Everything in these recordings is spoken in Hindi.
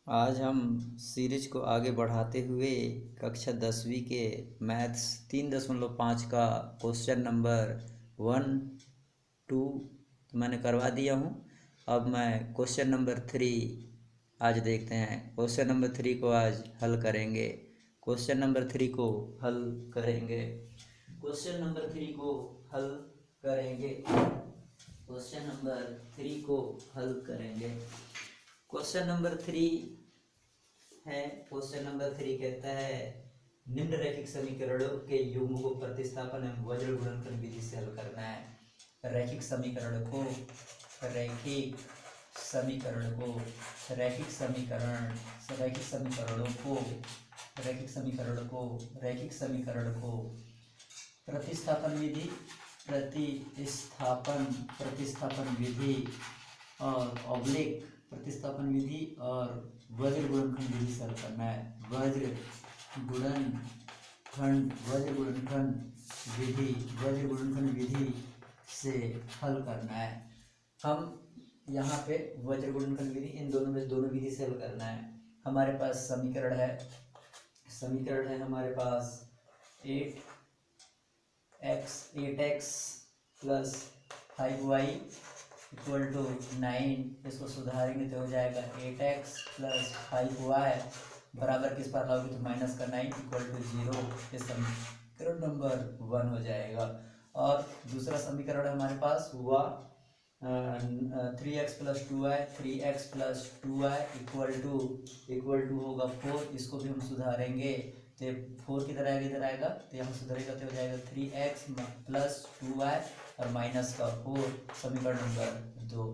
आज हम सीरीज को आगे बढ़ाते हुए कक्षा 10वीं के मैथ्स 3.5 का क्वेश्चन नंबर 1, 2 मैंने करवा दिया हूँ। अब मैं क्वेश्चन नंबर 3 आज देखते हैं। क्वेश्चन नंबर 3 को आज हल करेंगे। क्वेश्चन नंबर 3 को हल करेंगे। क्वेश्चन नंबर 3 को हल करेंगे। क्वेश्चन नंबर 3 को हल करेंगे। क्वेश्चन नंबर 3 है। क्वेश्चन नंबर 3 कहता है निम्नलिखित समीकरणों के युग्म को प्रतिस्थापन एवं वज्र गुणनफल विधि से हल करना है। रैखिक समीकरण को रैखिक समीकरण को रैखिक समीकरण रैखिक समीकरणों को रैखिक समीकरण को रैखिक समीकरण को प्रतिस्थापन विधि प्रतिस्थापन विधि और ऑब्लिक प्रतिस्थापन विधि और वज्र गुणनखंड विधि से हल करना है। वज्र गुणनखंड विधि से हल करना है। हम यहाँ पे वज्र गुणनखंड विधि इन दोनों में दोनों विधि से हल करना है। हमारे पास समीकरण है हमारे पास 8x plus 5y equal to 9। इसको सुधारेंगे तो हो जाएगा 8x प्लस 5y बराबर किस पर लाओगे तो माइनस का 9 इक्वल टू 0। ये समीकरण नंबर 1 हो जाएगा। और दूसरा समीकरण हमारे पास हुआ 3x plus 2y equal to होगा 4। इसको भी हम सुधारेंगे तो 4 किधर आएगा, इधर आएगा तो यहाँ सुधरेगा तो हो जाएगा 3x प्लस 2y और माइनस का 4। समीकरण नंबर 2।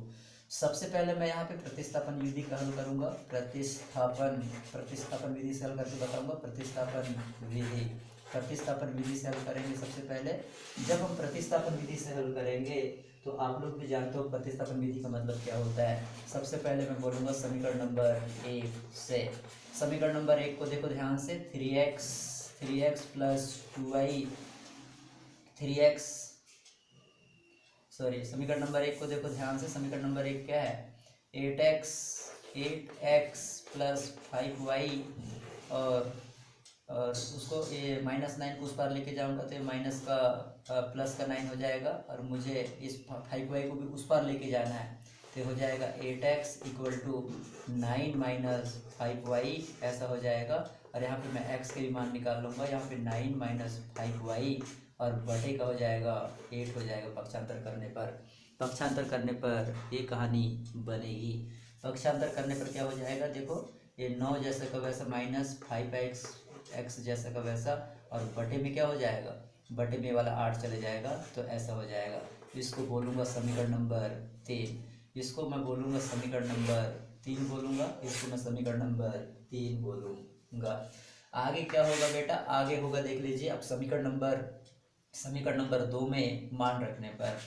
सबसे पहले मैं यहाँ पे प्रतिस्थापन विधि का हल करूँगा। प्रतिस्थापन विधि से हल करके बताऊँगा। प्रतिस्थापन विधि से हल करेंगे। सबसे पहले जब हम प्रतिस्थापन विधि से हल करेंगे तो आप लोग भी जानते हो प्रतिस्थापन विधि का मतलब क्या होता है। सबसे पहले मैं बोलूँगा समीकरण नंबर 1 से। समीकरण नंबर 1 को देखो ध्यान से। 3x प्लस 2y समीकरण नंबर 1 को देखो ध्यान से। समीकरण नंबर 1 क्या है 8x प्लस 5y और उसको ये -9 को उस पार लेके जाऊंगा तो ये माइनस का प्लस का 9 हो जाएगा और मुझे इस 5y को भी उस पार लेके जाना है तो हो जाएगा 8x equal to 9 minus 5y ऐसा हो जाएगा। और यहाँ पे मैं x के भी मान निकाल लूँगा। यहाँ पे 9 माइनस 5y और बटे का हो जाएगा 8 हो जाएगा। पक्षांतर करने पर ये कहानी बनेगी। पक्षांतर करने पर क्या हो जाएगा देखो, ये 9 जैसा का वैसा माइनस 5x जैसा का वैसा और बटे में क्या हो जाएगा, बटे में वाला 8 चले जाएगा तो ऐसा हो जाएगा। इसको बोलूँगा समीकरण नंबर 3। इसको मैं बोलूँगा समीकरण नंबर 3 बोलूँगा। इसको मैं समीकरण नंबर 3 बोलूँगा। आगे क्या होगा बेटा, आगे होगा देख लीजिए। अब समीकरण नंबर 2 में मान रखने पर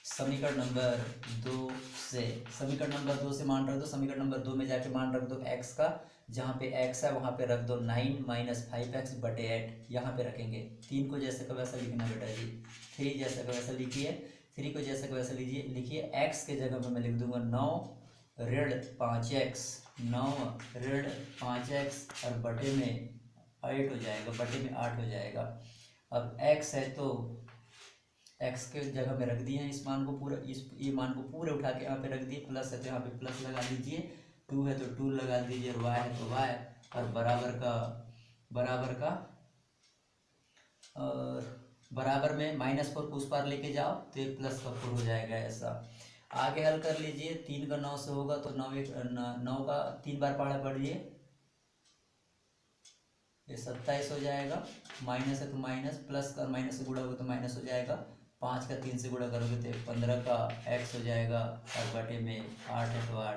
समीकरण नंबर 2 से मान रख दो। समीकरण नंबर 2 में जाके मान रख दो x का। जहाँ पे x है वहाँ पे रख दो 9 माइनस 5x बटे 8 यहाँ पे रखेंगे। 3 को जैसे का वैसा लिखना बेटा जी। 3 जैसा का वैसा लिखिए। 3 को जैसे का वैसा लिखिए। x के जगह पे मैं लिख दूंगा 9 ऋण 5x और बटे में 8 हो जाएगा। अब x है तो x के जगह में रख दिए हैं इस मान को पूरा, ये मान को पूरे उठा के यहाँ पे रख दिए। प्लस है तो यहाँ पे प्लस लगा दीजिए, 2 है तो 2 लगा दीजिए और y है तो y और बराबर में -4 को उस पार लेके जाओ तो ये प्लस का 4 हो जाएगा। ऐसा आगे हल कर लीजिए। 3 का 9 से होगा तो 9 का 3 बार पहाड़ा पढ़िए, ये 27 हो जाएगा। माइनस है तो माइनस, प्लस का माइनस से गुणा होगा तो माइनस हो जाएगा। 5 का 3 से गुणा करोगे तो 15 का x हो जाएगा और बटे में 8 है तो 8,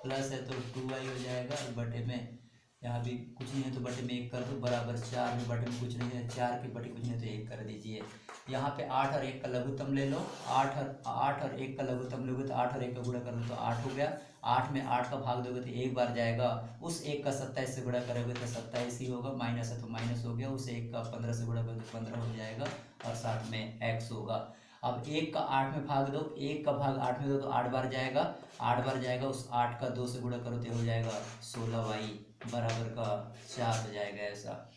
प्लस है तो 2y हो जाएगा और बटे में यहाँ भी कुछ नहीं है तो बटे में 1 कर दो बराबर 4 में बटे में कुछ नहीं है 4 के बटे कुछ नहीं है तो 1 कर दीजिए। यहाँ पे 8 और 1 का लघुत्तम ले लो। 8 और 1 का लघुत्तम लोगे तो 8 और 1 का गुणा कर लो तो 8 हो गया। 8 में 8 का भाग दोगे तो 1 बार जाएगा। उस 1 का 27 से गुणा करोगे तो 27 ही होगा। माइनस है तो माइनस हो गया। उस 1 का 15 से गुणा करोगे तो 15 हो जाएगा और साथ में x होगा। अब 1 का 8 में भाग दो, 1 का भाग 8 में दो तो 8 बार जाएगा, 8 बार जाएगा, उस 8 का 2 से गुणा करो तो हो जाएगा 16y बराबर का 4 हो जाएगा। ऐसा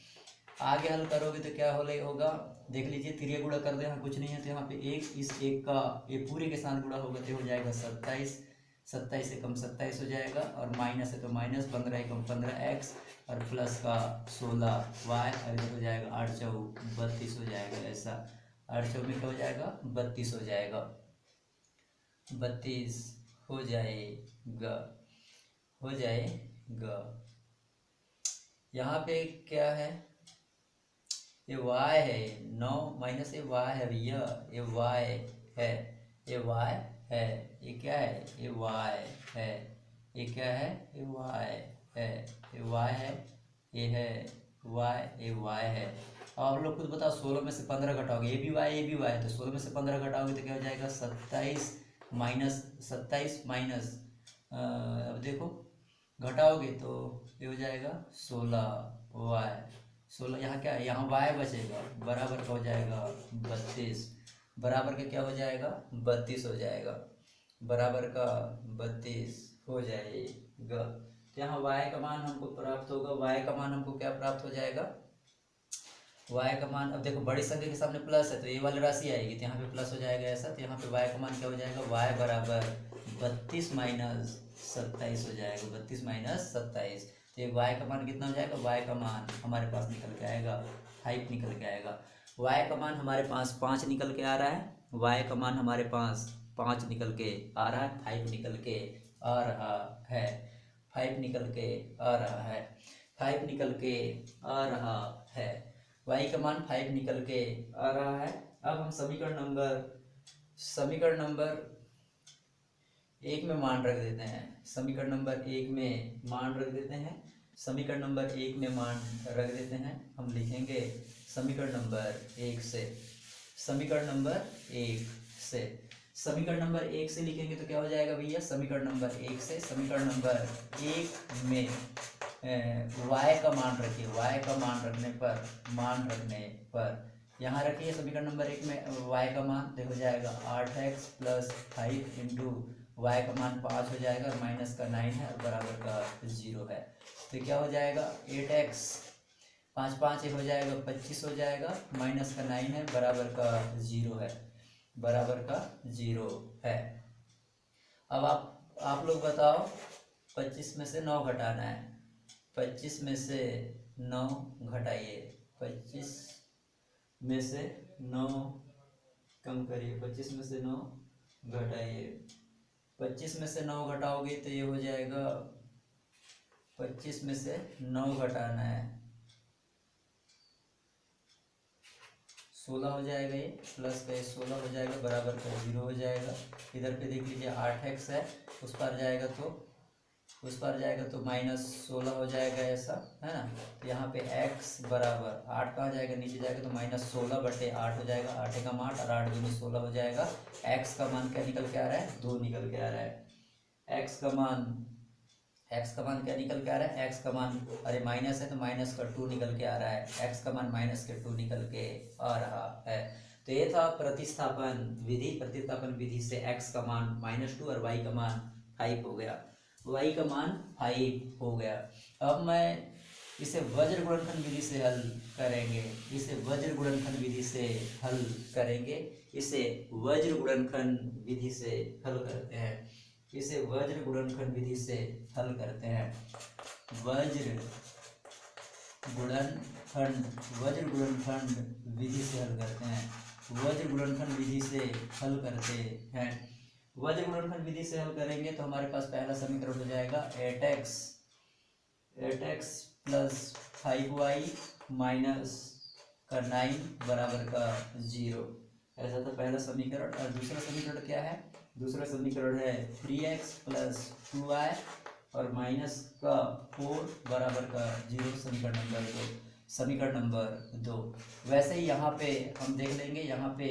आगे हल करोगे तो क्या होगा, देख लीजिए, तिरिया गुणा कर दो, यहाँ कुछ नहीं है तो यहाँ पे 1, इस 1 का ये पूरे के साथ गुणा होगा तो हो जाएगा 27, 27 से कम 27 हो जाएगा, और माइनस है तो माइनस, 15 एकम 15x और प्लस का 16y, और इधर हो जाएगा 8 चौक 32 हो जाएगा। ऐसा 8 चौक में क्या हो जाएगा, 32 हो जाएगा, 32 हो जाएगा, हो जाएगा। यहाँ पे क्या है, ये y है, 9 माइनस ये y है भैया, ये y है, ये y है, ये क्या है, ये y है, ये क्या है, ये y है, ये y है, ये है y, ये y है। अब आप लोग खुद बताओ, 16 में से 15 घटाओगे, ये भी y है, तो 16 में से 15 घटाओगे तो क्या हो जाएगा, 27 माइनस 27 माइनस, अब देखो घटाओगे तो ये हो जाएगा 16y, 16, यहाँ क्या है, यहाँ y बचेगा, बराबर का हो जाएगा 32, बराबर के क्या हो जाएगा, 32 हो जाएगा, बराबर का 32 हो जाएगा। तो यहाँ y का मान हमको प्राप्त होगा, y का मान हमको क्या प्राप्त हो जाएगा, y का मान, अब देखो बड़ी संख्या के सामने प्लस है तो ये वाली राशि आएगी तो यहाँ पे प्लस हो जाएगा ऐसा, तो यहाँ पे y का मान क्या हो जाएगा, y बराबर 32 माइनस 27 हो जाएगा, 32 माइनस 27, तो ये y का मान कितना हो जाएगा, y का मान हमारे पास निकल के आएगा 5 निकल के आएगा। y का मान हमारे पास 5 निकल के आ रहा है, y का मान हमारे पास 5 निकल के आ रहा है, 5 निकल के आ रहा है, 5 निकल के आ रहा है, 5 निकल के आ रहा है, y का मान 5 निकल के आ रहा है। अब हम समीकरण नंबर 1 में मान रख देते हैं, समीकरण नंबर 1 में मान रख देते हैं, समीकरण नंबर 1 में मान रख देते हैं। हम लिखेंगे समीकरण नंबर 1 से, समीकरण नंबर 1 से, समीकरण नंबर 1 से लिखेंगे तो क्या हो जाएगा भैया, समीकरण नंबर 1 से, समीकरण नंबर 1 में y का मान रखिए, y का मान रखने पर यहाँ रखिए समीकरण नंबर 1 में y का मान, देखो जाएगा 8x प्लस 5 इंटू y का मान 5 हो जाएगा, और माइनस का 9 है और बराबर का 0 है, तो क्या हो जाएगा 8x 5 5 हो जाएगा 25 हो जाएगा, माइनस का 9 है, बराबर का 0 है, बराबर का 0 है। अब आप लोग बताओ, 25 में से 9 घटाना है, 25 में से 9 घटाइए, 25 में से 9 कम करिए, 25 में से 9 घटाइए, 25 में से 9 घटाओगे तो ये हो जाएगा, 25 में से 9 घटाना है 16 हो जाएगा, ये प्लस का 16 हो जाएगा, बराबर का 0 हो जाएगा। इधर पे देख लीजिए 8x है, उस पर जाएगा तो माइनस 16 हो जाएगा, ऐसा है ना। तो यहाँ पे x बराबर 8 कहाँ जाएगा, नीचे जाएगा तो माइनस 16 बटे 8 हो जाएगा, 8 एकम 8 और 8 दूनी 16 हो जाएगा। x का मान क्या निकल के आ रहा है, 2 निकल के आ रहा है। x का मान क्या निकल के आ रहा है, x का मान, अरे माइनस है तो माइनस का 2 निकल के आ रहा है, x का मान माइनस के 2 निकल के आ रहा है। तो ये था प्रतिस्थापन विधि से x का मान -2 और y का मान 5 हो गया, y का मान 5 हो गया। अब मैं इसे वज्र गुणनखंड विधि से हल करेंगे, इसे वज्र गुणनखंड विधि से हल करेंगे, इसे वज्र गुणनखंड विधि से हल करते हैं, इसे वज्र गुणनखंड विधि से हल करते हैं। वज्र गुणनखंड विधि से हल करते हैं, वज्र गुणनखंड विधि से हल करते हैं। वज्र गुणनखंड विधि से हल करेंगे तो हमारे पास पहला समीकरण हो जाएगा 8x प्लस 5y माइनस का 9 बराबर का 0, ऐसा था पहला समीकरण। और दूसरा समीकरण क्या है, दूसरा समीकरण है 3x प्लस 2y और माइनस का 4 बराबर का 0, समीकरण नंबर 2। वैसे ही यहाँ पे हम देख लेंगे, यहाँ पे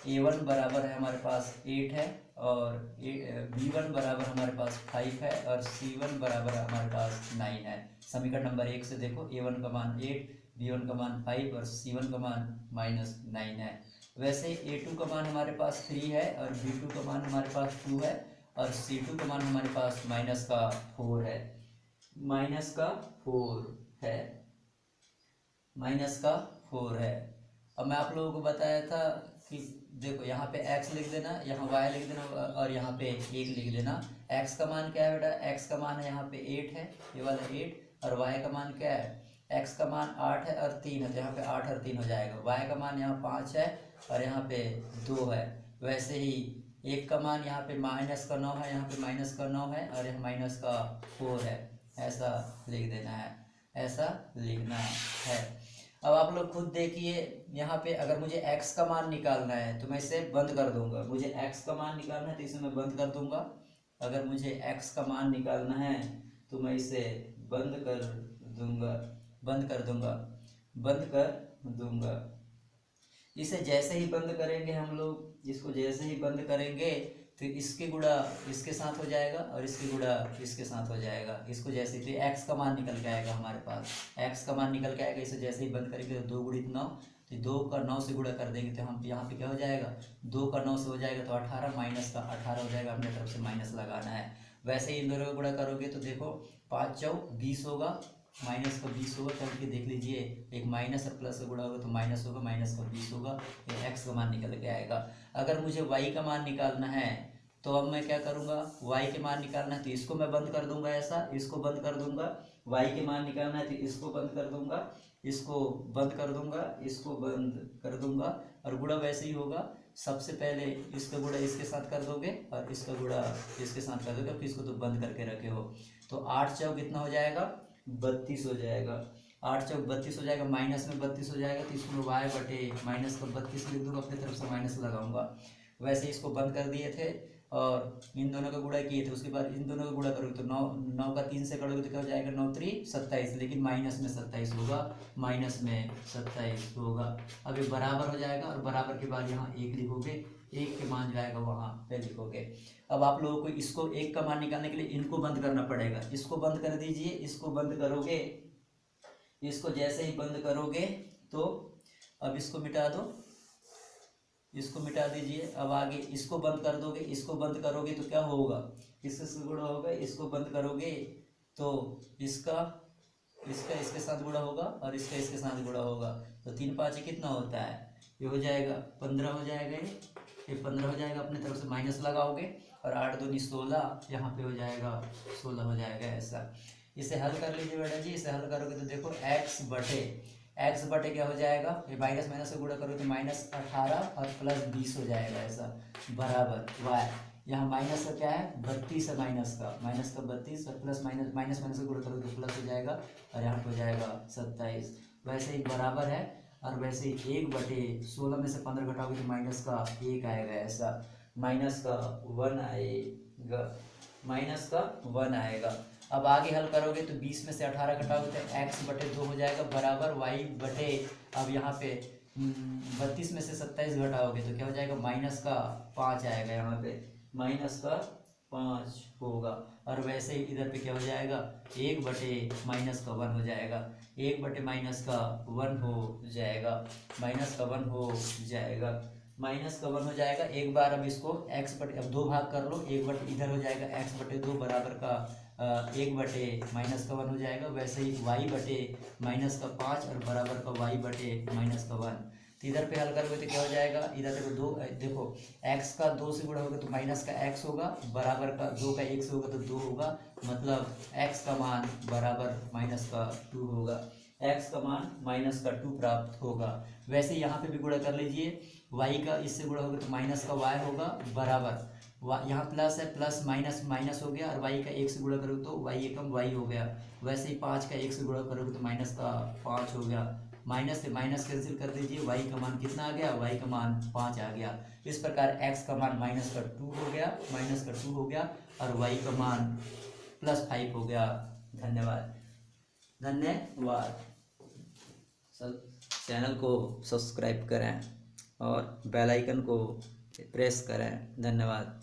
a1 बराबर है हमारे पास 8 है, और b1 बराबर हमारे पास 5 है, और c1 बराबर हमारे पास 9 है। समीकरण नंबर 1 से देखो a1 का मान 8, b1 का मान 5 और c1 का मान -9 है। वैसे a2 का मान हमारे पास 3 है और b2 का मान हमारे पास 2 है और c2 का मान हमारे पास -4 है, -4 है, -4 है। अब मैं आप लोगों को बताया था कि देखो यहाँ पे x लिख देना, यहाँ y लिख देना और यहाँ पे 1 लिख देना। x का मान क्या है बेटा, x का मान है यहाँ पे 8 है, ये वाला 8, और y का मान क्या है, x का मान 8 है और 3 है, तो यहाँ पे 8 और 3 हो जाएगा। y का मान यहाँ 5 है और यहाँ पे 2 है। वैसे ही 1 का मान यहाँ पे -9 है, यहाँ पे -9 है और यहाँ -4 है। ऐसा लिख देना है, ऐसा लिखना है। अब आप लोग खुद देखिए, यहाँ पे अगर मुझे x का मान निकालना है तो मैं इसे बंद कर दूंगा। मुझे x का मान निकालना है तो इसे मैं बंद कर दूंगा। अगर मुझे x का मान निकालना है तो मैं इसे बंद कर दूंगा, बंद कर दूंगा, बंद कर दूंगा। इसे जैसे ही बंद करेंगे हम लोग, इसको जैसे ही बंद करेंगे तो इसके गुणा इसके साथ हो जाएगा और इसके गुणा इसके साथ हो जाएगा। इसको जैसे ही, तो x का मान निकल के आएगा हमारे पास, x का मान निकल के आएगा। इसे जैसे ही बंद करेंगे तो 2 × 9, तो 2 का 9 से गुणा कर देंगे तो हम यहाँ पे क्या हो जाएगा, 2 का 9 से हो जाएगा तो 18, माइनस का 18 हो जाएगा। अपने तरफ से माइनस लगाना है। वैसे ही इन दोनों का गुणा करोगे तो देखो 5 चौक 20 होगा, माइनस का 20 होगा। करके देख लीजिए, एक माइनस और प्लस का गुणा होगा तो माइनस होगा, माइनस का 20 होगा। ये x का मान निकल के आएगा। अगर मुझे y का मान निकालना है तो अब मैं क्या करूँगा, y के मान निकालना है तो इसको मैं बंद कर दूंगा, ऐसा इसको बंद कर दूंगा। y के मान निकालना है तो इसको बंद कर दूंगा, इसको बंद कर दूंगा, इसको बंद कर दूंगा। और गुणा वैसे ही होगा, सबसे पहले इसका गुणा इसके साथ कर दोगे और इसका गुणा इसके साथ कर दोगे, फिर इसको तो बंद करके रखे हो। तो 8 चौक कितना हो जाएगा, 32 हो जाएगा। 8 चौक 32 हो जाएगा, माइनस में 32 हो जाएगा तो इसको y बटे माइनस का 32 लिख दूंगा, अपनी तरफ से माइनस लगाऊंगा। वैसे इसको बंद कर दिए थे और इन दोनों का गुणा किए थे। उसके बाद इन दोनों का गुणा करोगे तो 9 का 3 से करोगे तो क्या हो जाएगा, 9 3 27, लेकिन माइनस में 27 होगा, माइनस में 27 होगा। अब ये बराबर हो जाएगा और बराबर के बाद यहाँ 1 लिखोगे, 1 के मान जाएगा वहाँ पे लिखोगे। अब आप लोगों को इसको 1 का मान निकालने के लिए इनको बंद करना पड़ेगा। इसको बंद कर दीजिए, इसको बंद करोगे, इसको जैसे ही बंद करोगे तो अब इसको मिटा दो, इसको मिटा दीजिए। अब आगे इसको बंद कर दोगे, इसको बंद करोगे तो क्या होगा, इससे गुणा होगा। इसको बंद करोगे तो इसका इसके साथ गुणा होगा और इसका इसके साथ गुणा होगा। तो 3 5 कितना होता है, ये हो जाएगा 15 हो जाएगा, ये 15 हो जाएगा। अपने तरफ से माइनस लगाओगे और 8 दूनी 16, यहाँ पे हो जाएगा 16 हो जाएगा। ऐसा इसे हल कर लीजिए बेटा जी। इसे हल करोगे तो देखो x बटे क्या हो जाएगा, ये माइनस माइनस से गुणा करोगे तो -18 और +20 हो जाएगा। ऐसा बराबर y, यहाँ माइनस का क्या है, 32 है, माइनस का 32 और प्लस माइनस माइनस से गुणा करोगे तो प्लस हो जाएगा और यहाँ पे हो जाएगा 27। वैसे ही बराबर है। और वैसे ही 1/16 में से 15 घटाओगे तो माइनस का 1 आएगा। ऐसा माइनस का 1 आएगा, माइनस का 1 आएगा। अब आगे हल करोगे तो 20 में से 18 घटाओगे तो x बटे 2 हो जाएगा, बराबर y बटे, अब यहाँ पे 32 में से 27 घटाओगे तो क्या हो जाएगा, माइनस का 5 आएगा, यहाँ पे माइनस का 5 होगा। और वैसे ही इधर पे क्या हो जाएगा, 1 बटे माइनस का 1 हो जाएगा, 1 बटे माइनस का 1 हो जाएगा, माइनस का 1 हो जाएगा, माइनस का 1 हो जाएगा। एक बार अब इसको x बटे, अब 2 भाग कर लो, 1 बटे इधर हो जाएगा x बटे 2 बराबर का 1 बटे माइनस का 1 हो जाएगा। वैसे ही y बटे माइनस का 5 और बराबर का y बटे माइनस का 1। तो इधर पे हल करोगे तो क्या हो जाएगा, इधर देखो 2, देखो x का 2 से गुणा होगा तो माइनस का x होगा, बराबर का 2 का 1 से होगा तो 2 होगा, मतलब x का मान बराबर माइनस का 2 होगा, x का मान माइनस का 2 प्राप्त होगा। वैसे यहाँ पे भी गुणा कर लीजिए, y का इससे गुणा होगा तो माइनस का y होगा, बराबर यहाँ प्लस है, प्लस माइनस माइनस हो गया, और y का 1 से गुणा करोगे तो y एकम y हो गया। वैसे ही 5 का 1 से गुणा करोगे तो माइनस का 5 हो गया, माइनस से माइनस कैंसिल कर दीजिए, y का मान कितना आ गया, y का मान 5 आ गया। इस प्रकार x का मान माइनस का 2 हो गया, माइनस का 2 हो गया, और y का मान +5 हो गया। धन्यवाद, धन्यवाद। चैनल को सब्सक्राइब करें और बेल आइकन को प्रेस करें। धन्यवाद।